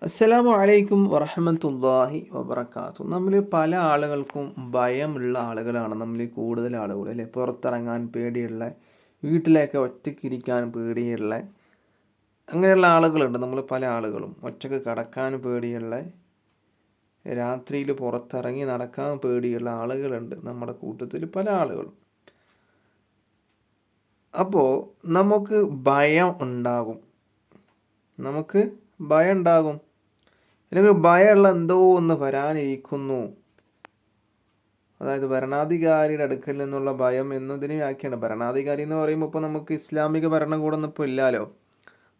അസ്സലാമു അലൈക്കും വറഹ്മത്തുള്ളാഹി വബറകാതുഹു. നമ്മൾ പല ആളുകൾക്കും ഭയമുള്ള ആളുകളാണ് നമ്മൾ കൂടുതൽ ആളുകൾ അല്ലേ. പുറത്തിറങ്ങാൻ പേടിയുള്ള, വീട്ടിലേക്ക് ഒറ്റയ്ക്കിരിക്കാൻ പേടിയുള്ള, അങ്ങനെയുള്ള ആളുകളുണ്ട്. നമ്മൾ പല ആളുകളും ഒറ്റയ്ക്ക് കിടക്കാൻ പേടിയുള്ള, രാത്രിയിൽ പുറത്തിറങ്ങി നടക്കാൻ പേടിയുള്ള ആളുകളുണ്ട് നമ്മുടെ കൂട്ടത്തിൽ പല ആളുകളും. അപ്പോൾ നമുക്ക് ഭയം ഉണ്ടാകും, നമുക്ക് ഭയം ഉണ്ടാകും. അല്ലെങ്കിൽ ഭയമുള്ള എന്തോ ഒന്ന് വരാനിരിക്കുന്നു, അതായത് ഭരണാധികാരിയുടെ അടുക്കൽ നിന്നുള്ള ഭയം എന്നതിന് വ്യാഖ്യാനം. ഭരണാധികാരി എന്ന് പറയുമ്പോൾ ഇപ്പോൾ നമുക്ക് ഇസ്ലാമിക ഭരണകൂടമൊന്നും ഇപ്പോൾ ഇല്ലല്ലോ.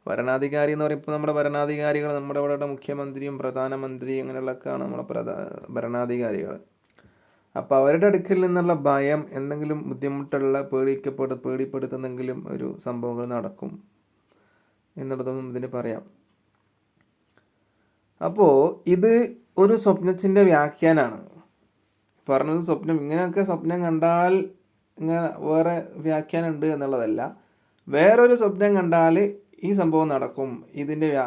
ഭരണാധികാരി എന്ന് പറയുമ്പോൾ നമ്മുടെ ഭരണാധികാരികൾ നമ്മുടെ ഇവിടെ മുഖ്യമന്ത്രിയും പ്രധാനമന്ത്രിയും അങ്ങനെയുള്ളതൊക്കെയാണ് നമ്മുടെ ഭരണാധികാരികൾ. അപ്പോൾ അവരുടെ അടുക്കൽ നിന്നുള്ള ഭയം, എന്തെങ്കിലും ബുദ്ധിമുട്ടുള്ള, പേടിപ്പെടുത്തുന്നെങ്കിലും ഒരു സംഭവങ്ങൾ നടക്കും എന്നുള്ളതൊന്നും ഇതിന് പറയാം. അപ്പോൾ ഇത് ഒരു സ്വപ്നത്തിൻ്റെ വ്യാഖ്യാനാണ്. പറഞ്ഞത് സ്വപ്നം, ഇങ്ങനെയൊക്കെ സ്വപ്നം കണ്ടാൽ ഇങ്ങനെ വേറെ വ്യാഖ്യാനം ഉണ്ട് എന്നുള്ളതല്ല. വേറൊരു സ്വപ്നം കണ്ടാൽ ഈ സംഭവം നടക്കും,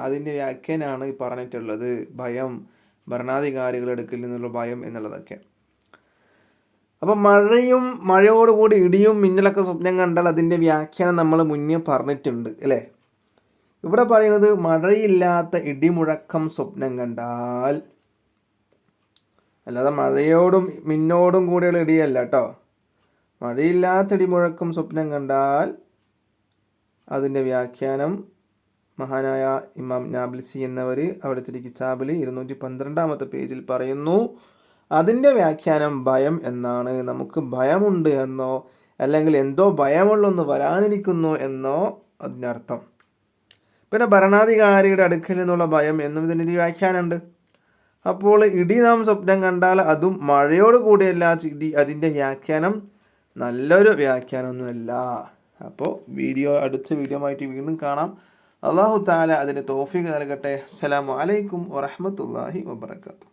അതിൻ്റെ വ്യാഖ്യാനാണ് ഈ പറഞ്ഞിട്ടുള്ളത്. ഭയം, ഭരണാധികാരികളുടെ അടുക്കൽ നിന്നുള്ള ഭയം എന്നുള്ളതൊക്കെ. അപ്പം മഴയോടുകൂടി ഇടിയും മിന്നലൊക്കെ സ്വപ്നം കണ്ടാൽ അതിൻ്റെ വ്യാഖ്യാനം നമ്മൾ മുന്നേ പറഞ്ഞിട്ടുണ്ട് അല്ലേ. ഇവിടെ പറയുന്നത് മഴയില്ലാത്ത ഇടിമുഴക്കം സ്വപ്നം കണ്ടാൽ, അല്ലാതെ മഴയോടും മിന്നോടും കൂടിയുള്ള ഇടിയല്ല കേട്ടോ. മഴയില്ലാത്ത ഇടിമുഴക്കം സ്വപ്നം കണ്ടാൽ അതിൻ്റെ വ്യാഖ്യാനം മഹാനായ ഇമാം നാബിൽസി എന്നവർ അവിടുത്തെ കിതാബിൽ 212 പേജിൽ പറയുന്നു. അതിൻ്റെ വ്യാഖ്യാനം ഭയം എന്നാണ്. നമുക്ക് ഭയമുണ്ട് എന്നോ, അല്ലെങ്കിൽ എന്തോ ഭയമുള്ളൊന്ന് വരാനിരിക്കുന്നു എന്നോ അതിനർത്ഥം. പിന്നെ ഭരണാധികാരിയുടെ അടുക്കൽ നിന്നുള്ള ഭയം എന്നും ഇതിൻ്റെ ഒരു വ്യാഖ്യാനമുണ്ട്. അപ്പോൾ ഇടി നാം സ്വപ്നം കണ്ടാൽ അതും മഴയോട് കൂടിയല്ല ഇടി, അതിൻ്റെ വ്യാഖ്യാനം നല്ലൊരു വ്യാഖ്യാനമൊന്നുമല്ല. അപ്പോൾ അടുത്ത വീഡിയോ ആയിട്ട് വീണ്ടും കാണാം. അല്ലാഹു തആല അതിന് തൗഫീഖ് നൽകട്ടെ. അസ്സലാമു അലൈക്കും വറഹ്മത്തുള്ളാഹി വബറകാതുഹു.